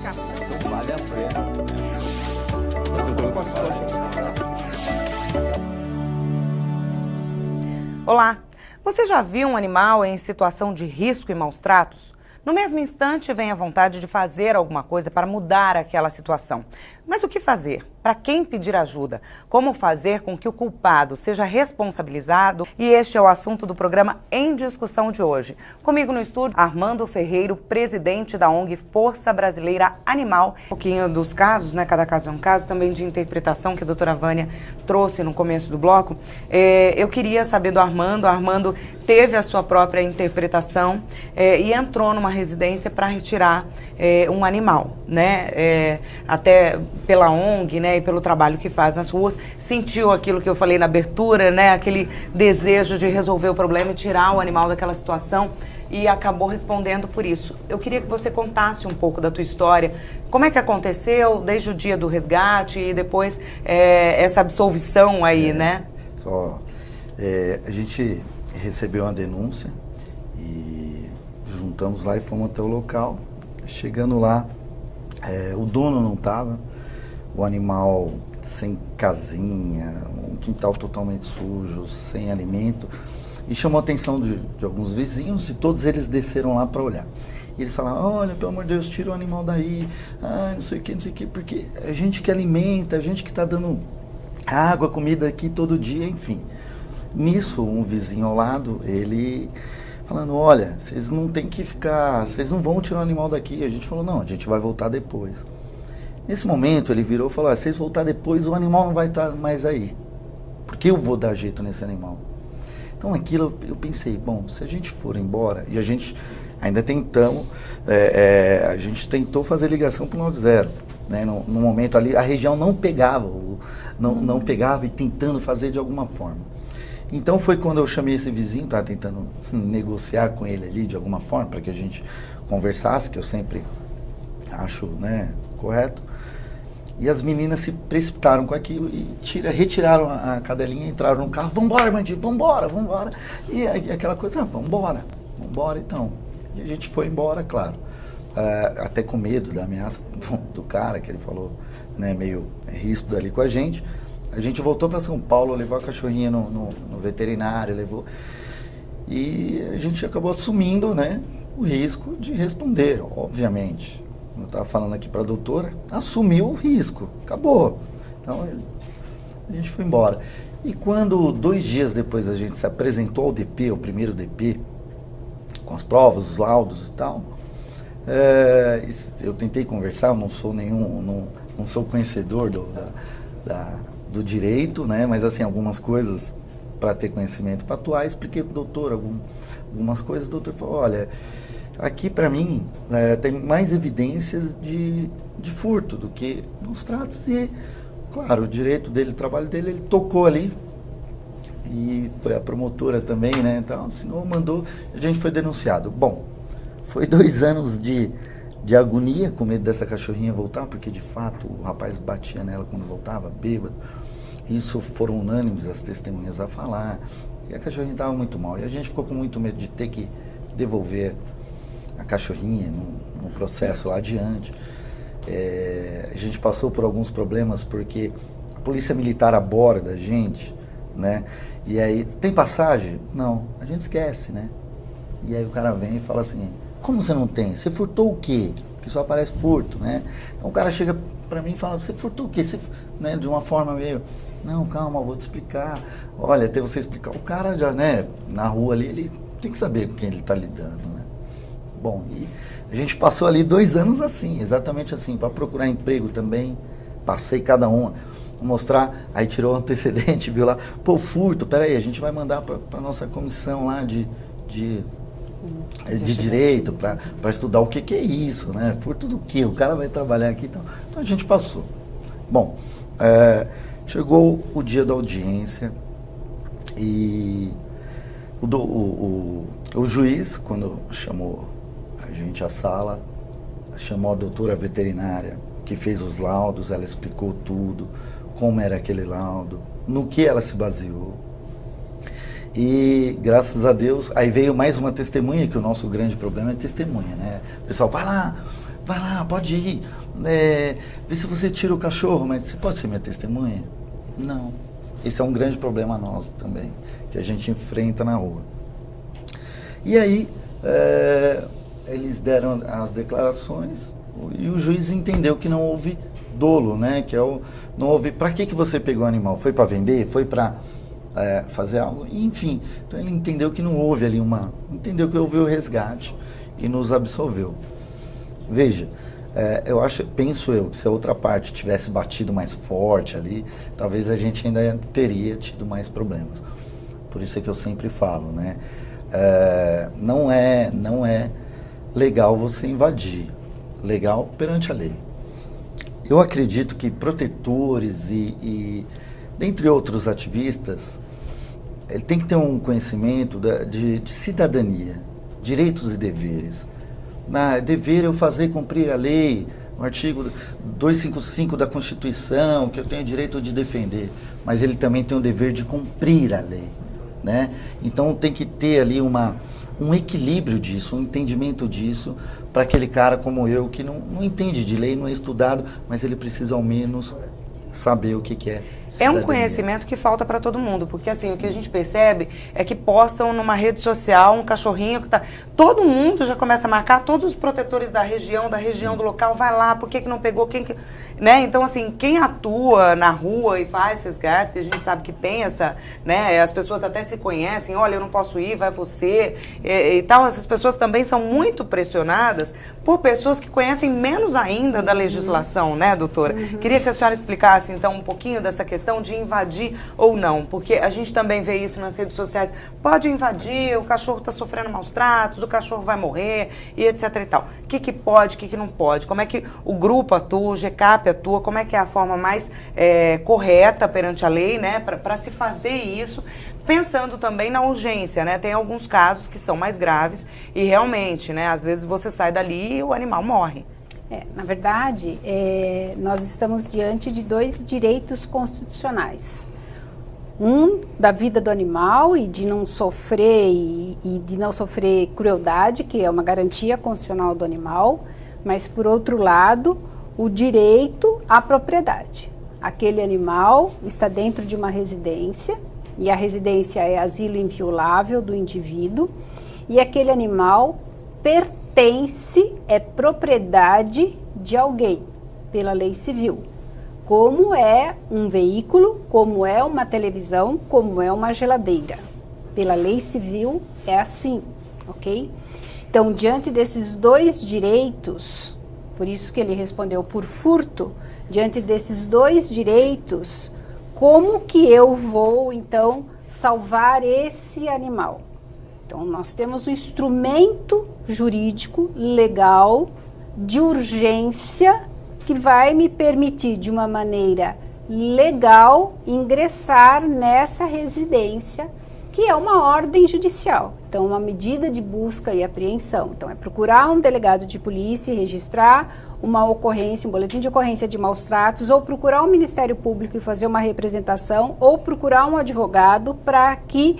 Então vale a pena. Olá, você já viu um animal em situação de risco e maus tratos? No mesmo instante vem a vontade de fazer alguma coisa para mudar aquela situação. Mas o que fazer? Para quem pedir ajuda? Como fazer com que o culpado seja responsabilizado? E este é o assunto do programa Em Discussão de hoje. Comigo no estúdio, Armando Ferreiro, presidente da ONG Força Brasileira Animal. Um pouquinho dos casos, né? Cada caso é um caso, também de interpretação que a doutora Vânia trouxe no começo do bloco. Eu queria saber do Armando. O Armando teve a sua própria interpretação e entrou numa residência para retirar um animal, né? Até pela ONG, né, e pelo trabalho que faz nas ruas, sentiu aquilo que eu falei na abertura, né, aquele desejo de resolver o problema e tirar o animal daquela situação, e acabou respondendo por isso. Eu queria que você contasse um pouco da tua história, como é que aconteceu desde o dia do resgate e depois essa absolvição aí, né? A gente recebeu uma denúncia e juntamos lá e fomos até o local. Chegando lá, o dono não estava, o animal sem casinha, um quintal totalmente sujo, sem alimento, e chamou a atenção de alguns vizinhos, e todos eles desceram lá para olhar. E eles falaram: olha, pelo amor de Deus, tira o animal daí, não sei o que, porque a gente que alimenta, a gente que está dando água, comida aqui todo dia, enfim. Nisso, um vizinho ao lado, ele falando: olha, vocês não tem que ficar, vocês não vão tirar o animal daqui. A gente falou: não, a gente vai voltar depois. Nesse momento ele virou e falou: se vocês voltar depois, o animal não vai estar mais aí, porque eu vou dar jeito nesse animal. Então aquilo eu pensei, bom, se a gente for embora, e a gente ainda tentamos, a gente tentou fazer ligação para o 90, né? No momento ali a região não pegava, não pegava, e tentando fazer de alguma forma. Então foi quando eu chamei esse vizinho, estava tentando negociar com ele ali de alguma forma, para que a gente conversasse, que eu sempre acho, né, correto. E as meninas se precipitaram com aquilo e retiraram a cadelinha, entraram no carro: vambora, bandido, vambora. E aquela coisa: vambora então. E a gente foi embora, claro, até com medo da ameaça do cara, que ele falou, né, meio ríspido ali com a gente. A gente voltou para São Paulo, levou a cachorrinha no veterinário, e a gente acabou assumindo, né, o risco de responder, obviamente. Eu estava falando aqui para a doutora, assumiu o risco, acabou. Então a gente foi embora. E quando 2 dias depois a gente se apresentou ao DP, o primeiro DP, com as provas, os laudos e tal, eu tentei conversar, eu não sou não sou conhecedor do direito, né? Mas assim, algumas coisas para ter conhecimento para atuar, expliquei para o doutor algumas coisas. O doutor falou: olha, aqui para mim tem mais evidências de furto do que nos tratos. E, claro, o direito dele, o trabalho dele, ele tocou ali, e foi a promotora também, né? Então, assinou, mandou, a gente foi denunciado. Bom, foi 2 anos de agonia, com medo dessa cachorrinha voltar, porque de fato o rapaz batia nela quando voltava, bêbado. Isso foram unânimes as testemunhas a falar, e a cachorrinha estava muito mal, e a gente ficou com muito medo de ter que devolver a cachorrinha no processo lá adiante. A gente passou por alguns problemas, porque a polícia militar aborda a gente, né? E aí: tem passagem? Não, a gente esquece, né? E aí o cara vem e fala assim: como você não tem? Você furtou o quê? Porque só aparece furto, né? Então o cara chega pra mim e fala: você furtou o quê? Né? De uma forma meio: não, calma, eu vou te explicar. Olha, até você explicar. O cara já, né, na rua ali, ele tem que saber com quem ele tá lidando, né? Bom, e a gente passou ali 2 anos assim, exatamente assim, para procurar emprego também. Passei cada uma, mostrar, aí tirou o antecedente, viu lá: pô, furto, peraí, a gente vai mandar para nossa comissão lá de direito, para estudar o que é isso, né? Furto do quê? O cara vai trabalhar aqui, então a gente passou. Bom, chegou o dia da audiência, e o juiz, quando chamou a gente à sala, chamou a doutora veterinária, que fez os laudos, ela explicou tudo, como era aquele laudo, no que ela se baseou. E graças a Deus, aí veio mais uma testemunha, que o nosso grande problema é testemunha, né? O pessoal: vai vai lá, pode ir, vê se você tira o cachorro, mas você pode ser minha testemunha? Não. Esse é um grande problema nosso também, que a gente enfrenta na rua. E aí, eles deram as declarações e o juiz entendeu que não houve dolo, né? Não houve, para que você pegou o animal? Foi para vender? Foi para fazer algo? Enfim, então ele entendeu que não houve ali entendeu que houve o resgate e nos absolveu. Veja, penso eu, que se a outra parte tivesse batido mais forte ali, talvez a gente ainda teria tido mais problemas. Por isso é que eu sempre falo, né? Não é legal você invadir, legal perante a lei. Eu acredito que protetores e dentre outros ativistas, ele tem que ter um conhecimento de cidadania, direitos e deveres. Dever eu fazer cumprir a lei, no artigo 255 da Constituição, que eu tenho o direito de defender, mas ele também tem o dever de cumprir a lei, né? Então tem que ter ali um equilíbrio disso, um entendimento disso, para aquele cara como eu, que não entende de lei, não é estudado, mas ele precisa ao menos saber o que é cidadania. É um conhecimento que falta para todo mundo, porque assim, sim, o que a gente percebe é que postam numa rede social um cachorrinho que tá... Todo mundo já começa a marcar, todos os protetores da região do local, vai lá, por que não pegou, né? Então, assim, quem atua na rua e faz resgates, a gente sabe que tem essa, né? As pessoas até se conhecem, olha, eu não posso ir, vai você, e tal. Essas pessoas também são muito pressionadas por pessoas que conhecem menos ainda da legislação, né, doutora? Queria que a senhora explicasse, então, um pouquinho dessa questão de invadir ou não, porque a gente também vê isso nas redes sociais. Pode invadir, o cachorro está sofrendo maus tratos, o cachorro vai morrer, e etc e tal. O que pode, o que não pode? Como é que o grupo atua, o GCAP atua? Como é que é a forma mais correta perante a lei, né, para se fazer isso, pensando também na urgência, né? Tem alguns casos que são mais graves e realmente, né, às vezes você sai dali e o animal morre. Na verdade, nós estamos diante de dois direitos constitucionais. Um, da vida do animal e de não sofrer e de não sofrer crueldade, que é uma garantia constitucional do animal, mas, por outro lado, o direito à propriedade. Aquele animal está dentro de uma residência, e a residência é asilo inviolável do indivíduo, e aquele animal pertence, é propriedade de alguém, pela lei civil. Como é um veículo, como é uma televisão, como é uma geladeira. Pela lei civil é assim, ok? Então, diante desses dois direitos, por isso que ele respondeu por furto, diante desses dois direitos, como que eu vou, então, salvar esse animal? Então, nós temos um instrumento jurídico, legal, de urgência, que vai me permitir, de uma maneira legal, ingressar nessa residência, que é uma ordem judicial. Então, uma medida de busca e apreensão. Então, é procurar um delegado de polícia e registrar uma ocorrência, um boletim de ocorrência de maus tratos, ou procurar o Ministério Público e fazer uma representação, ou procurar um advogado para que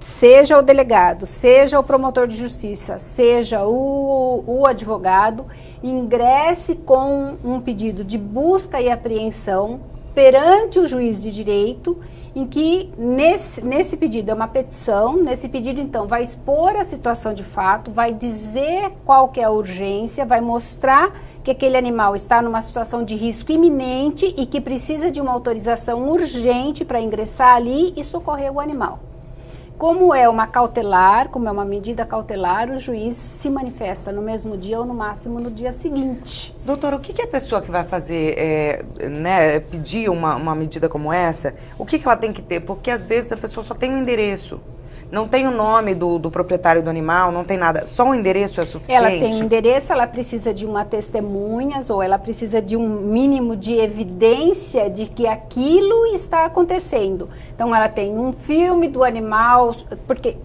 seja o delegado, seja o promotor de justiça, seja o advogado, ingresse com um pedido de busca e apreensão perante o juiz de direito, em que nesse pedido é uma petição, nesse pedido então vai expor a situação de fato, vai dizer qual que é a urgência, vai mostrar que aquele animal está numa situação de risco iminente e que precisa de uma autorização urgente para ingressar ali e socorrer o animal. Como é uma cautelar, como é uma medida cautelar, o juiz se manifesta no mesmo dia ou no máximo no dia seguinte. Doutora, o que a pessoa que vai fazer, pedir uma medida como essa, o que ela tem que ter? Porque às vezes a pessoa só tem um endereço, não tem o nome do proprietário do animal, não tem nada, só o endereço é suficiente? Ela tem um endereço, ela precisa de uma testemunhas ou ela precisa de um mínimo de evidência de que aquilo está acontecendo. Então ela tem um filme do animal, porque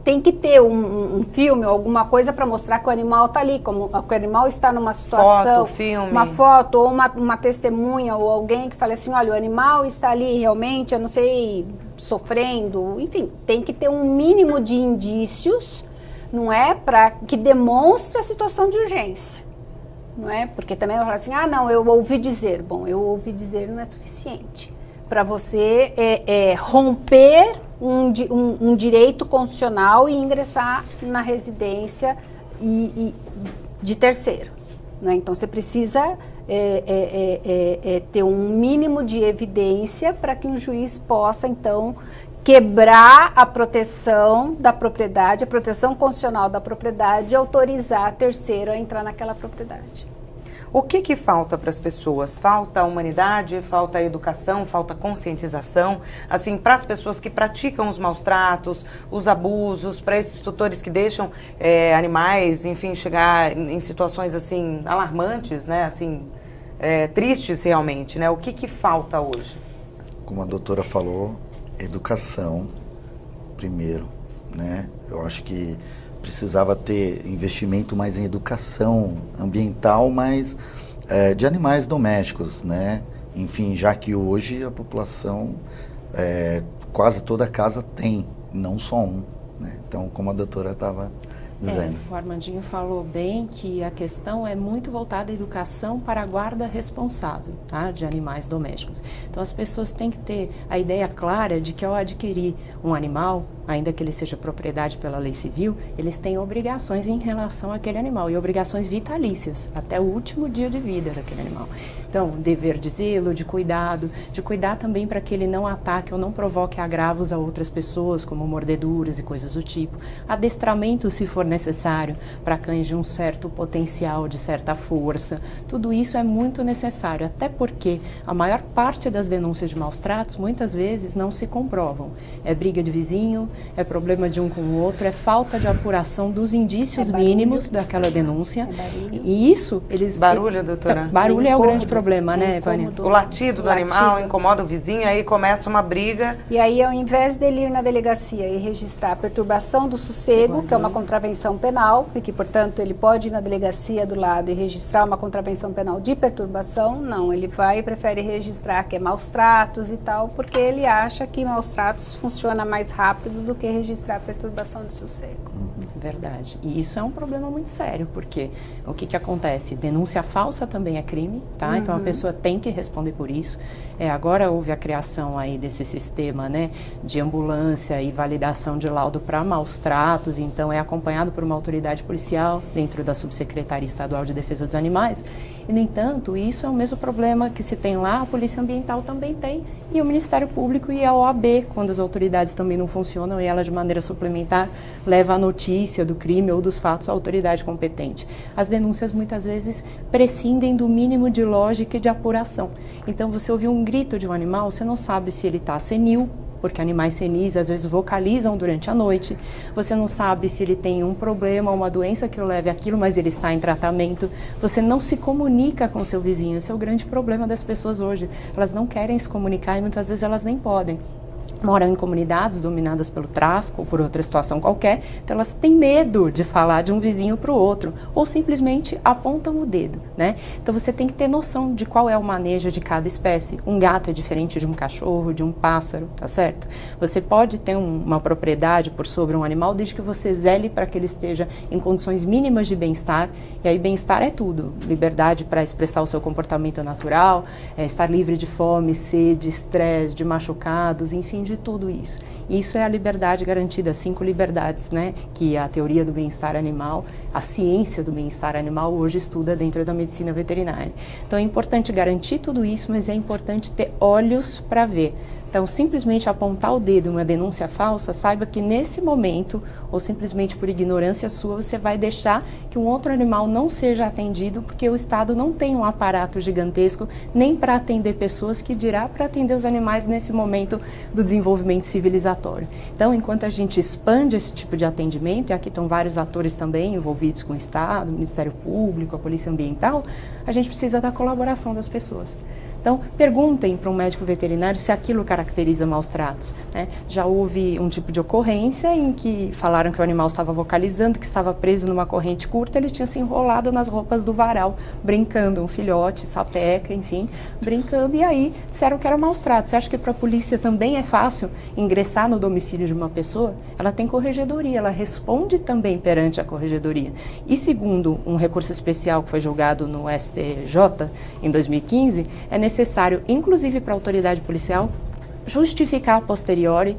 tem que ter um filme ou alguma coisa para mostrar que o animal está ali, como que o animal está numa situação, foto, filme. Uma foto ou uma testemunha ou alguém que fale assim, olha, o animal está ali realmente, eu não sei, sofrendo, enfim, tem que ter um mínimo de indícios não é para que demonstre a situação de urgência. Não é? Porque também vai falar assim, ah, não, eu ouvi dizer. Bom, eu ouvi dizer não é suficiente para você romper um direito constitucional e ingressar na residência de terceiro. Né? Então, você precisa ter um mínimo de evidência para que um juiz possa, então, quebrar a proteção da propriedade, a proteção constitucional da propriedade e autorizar terceiro a entrar naquela propriedade. O que falta para as pessoas? Falta humanidade, falta educação, falta conscientização, assim, para as pessoas que praticam os maus tratos, os abusos, para esses tutores que deixam animais, enfim, chegar em situações, assim, alarmantes, né, assim, tristes realmente, né? O que falta hoje? Como a doutora falou, educação, primeiro, né? Eu acho que precisava ter investimento mais em educação ambiental, mas de animais domésticos, né? Enfim, já que hoje a população, quase toda casa tem, não só um, né? Então, como a doutora estava dizendo. O Armandinho falou bem que a questão é muito voltada à educação para a guarda responsável, tá, de animais domésticos. Então, as pessoas têm que ter a ideia clara de que ao adquirir um animal, ainda que ele seja propriedade pela lei civil, eles têm obrigações em relação àquele animal, e obrigações vitalícias, até o último dia de vida daquele animal. Então, dever de zelo, de cuidar também para que ele não ataque ou não provoque agravos a outras pessoas, como mordeduras e coisas do tipo. Adestramento, se for necessário, para cães de um certo potencial, de certa força. Tudo isso é muito necessário, até porque a maior parte das denúncias de maus tratos, muitas vezes, não se comprovam. É briga de vizinho, é problema de um com o outro, é falta de apuração dos indícios mínimos daquela denúncia. E isso, eles... Barulho, doutora? Barulho é o grande problema, né, Vânia? O latido do animal incomoda o vizinho, aí começa uma briga. E aí, ao invés dele ir na delegacia e registrar a perturbação do sossego, que é uma contravenção penal, e que, portanto, ele pode ir na delegacia do lado e registrar uma contravenção penal de perturbação, não, ele vai e prefere registrar que é maus tratos e tal, porque ele acha que maus tratos funciona mais rápido do que registrar a perturbação do sossego. Verdade. E isso é um problema muito sério, porque o que acontece? Denúncia falsa também é crime, tá? Então a pessoa tem que responder por isso. Agora houve a criação aí desse sistema, né, de ambulância e validação de laudo para maus tratos, então é acompanhado por uma autoridade policial dentro da Subsecretaria Estadual de Defesa dos Animais. E, no entanto, isso é o mesmo problema que se tem lá, a Polícia Ambiental também tem, e o Ministério Público e a OAB, quando as autoridades também não funcionam e ela, de maneira suplementar, leva a notícia do crime ou dos fatos à autoridade competente. As denúncias, muitas vezes, prescindem do mínimo de lógica e de apuração. Então, você ouviu um grito de um animal, você não sabe se ele está senil, porque animais senis às vezes vocalizam durante a noite. Você não sabe se ele tem um problema, uma doença que o leve àquilo, mas ele está em tratamento. Você não se comunica com seu vizinho. Esse é o grande problema das pessoas hoje. Elas não querem se comunicar e muitas vezes elas nem podem. Moram em comunidades dominadas pelo tráfico ou por outra situação qualquer, então elas têm medo de falar de um vizinho para o outro, ou simplesmente apontam o dedo, né? Então você tem que ter noção de qual é o manejo de cada espécie. Um gato é diferente de um cachorro, de um pássaro, tá certo? Você pode ter uma propriedade por sobre um animal desde que você zele para que ele esteja em condições mínimas de bem-estar, e aí bem-estar é tudo, liberdade para expressar o seu comportamento natural, estar livre de fome, sede, estresse, de machucados, enfim, de tudo isso. Isso é a liberdade garantida, 5 liberdades, né, que a teoria do bem-estar animal, a ciência do bem-estar animal hoje estuda dentro da medicina veterinária. Então é importante garantir tudo isso, mas é importante ter olhos para ver. Então, simplesmente apontar o dedo em uma denúncia falsa, saiba que nesse momento, ou simplesmente por ignorância sua, você vai deixar que um outro animal não seja atendido, porque o Estado não tem um aparato gigantesco, nem para atender pessoas, que dirá para atender os animais nesse momento do desenvolvimento civilizatório. Então, enquanto a gente expande esse tipo de atendimento, e aqui estão vários atores também envolvidos com o Estado, o Ministério Público, a Polícia Ambiental, a gente precisa da colaboração das pessoas. Então, perguntem para um médico veterinário se aquilo caracteriza maus tratos, né? Já houve um tipo de ocorrência em que falaram que o animal estava vocalizando, que estava preso numa corrente curta, ele tinha se enrolado nas roupas do varal, brincando, um filhote, sapeca, enfim, brincando, e aí disseram que era maus tratos. Você acha que para a polícia também é fácil ingressar no domicílio de uma pessoa? Ela tem corregedoria, ela responde também perante a corregedoria. E segundo um recurso especial que foi julgado no STJ em 2015, é necessário, inclusive para a autoridade policial, justificar a posteriori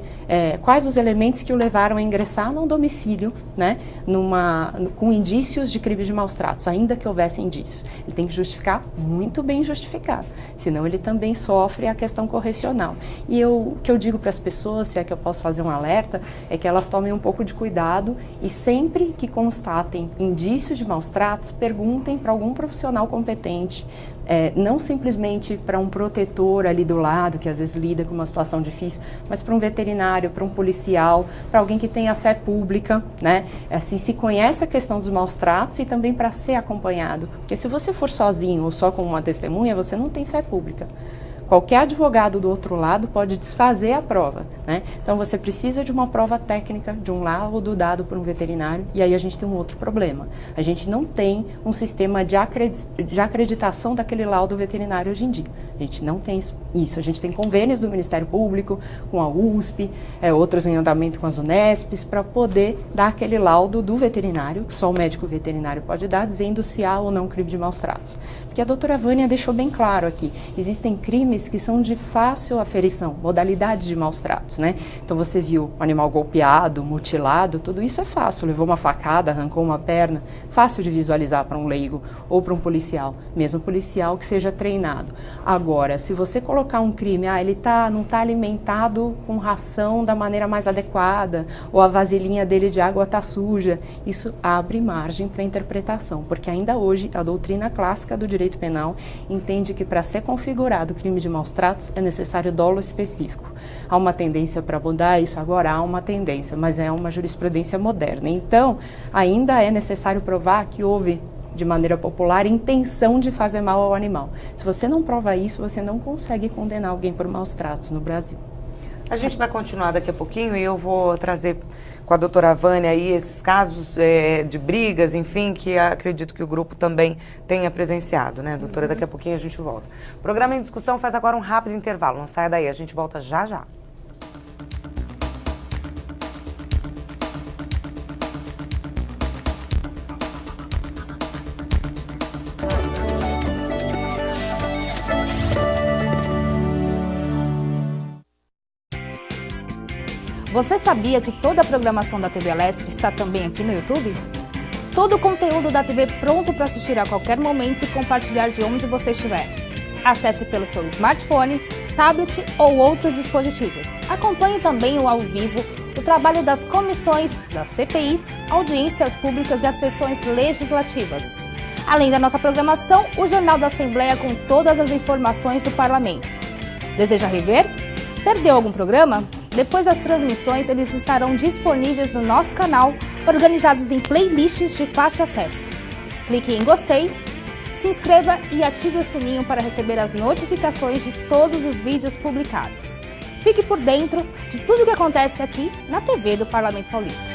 quais os elementos que o levaram a ingressar num domicílio, né, com indícios de crime de maus tratos, ainda que houvesse indícios. Ele tem que justificar muito bem justificado, senão ele também sofre a questão correcional. E o que eu digo para as pessoas, se é que eu posso fazer um alerta, é que elas tomem um pouco de cuidado e sempre que constatem indícios de maus tratos, perguntem para algum profissional competente, não simplesmente para um protetor ali do lado, que às vezes lida com uma situação difícil, mas para um veterinário, para um policial, para alguém que tenha fé pública, né? Assim, se conhece a questão dos maus tratos e também para ser acompanhado. Porque se você for sozinho ou só com uma testemunha, você não tem fé pública. Qualquer advogado do outro lado pode desfazer a prova, né? Então você precisa de uma prova técnica, de um laudo dado por um veterinário, e aí a gente tem um outro problema. A gente não tem um sistema de acreditação daquele laudo veterinário hoje em dia. A gente não tem isso. A gente tem convênios do Ministério Público, com a USP, outros em andamento com as Unespes, para poder dar aquele laudo do veterinário, que só o médico veterinário pode dar, dizendo se há ou não crime de maus tratos. Porque a doutora Vânia deixou bem claro aqui, existem crimes que são de fácil aferição, modalidades de maus tratos, né? Então você viu o animal golpeado, mutilado, tudo isso é fácil, levou uma facada, arrancou uma perna, fácil de visualizar para um leigo ou para um policial, mesmo policial que seja treinado. Agora, se você colocar um crime, ele não está alimentado com ração da maneira mais adequada, ou a vasilhinha dele de água está suja, isso abre margem para interpretação, porque ainda hoje a doutrina clássica do direito penal entende que para ser configurado o crime de maus tratos é necessário dolo específico. Há uma tendência para mudar isso agora, há uma tendência, mas é uma jurisprudência moderna. Então, ainda é necessário provar que houve, de maneira popular, intenção de fazer mal ao animal. Se você não prova isso, você não consegue condenar alguém por maus tratos no Brasil. A gente vai continuar daqui a pouquinho e eu vou trazer com a doutora Vânia aí esses casos de brigas, enfim, que acredito que o grupo também tenha presenciado, né, doutora? Daqui a pouquinho a gente volta. O programa em discussão faz agora um rápido intervalo, não saia daí, a gente volta já já. Você sabia que toda a programação da TV Alesp está também aqui no YouTube? Todo o conteúdo da TV pronto para assistir a qualquer momento e compartilhar de onde você estiver. Acesse pelo seu smartphone, tablet ou outros dispositivos. Acompanhe também o ao vivo, o trabalho das comissões, das CPIs, audiências públicas e as sessões legislativas. Além da nossa programação, o Jornal da Assembleia com todas as informações do Parlamento. Deseja rever? Perdeu algum programa? Depois das transmissões, eles estarão disponíveis no nosso canal, organizados em playlists de fácil acesso. Clique em gostei, se inscreva e ative o sininho para receber as notificações de todos os vídeos publicados. Fique por dentro de tudo o que acontece aqui na TV do Parlamento Paulista.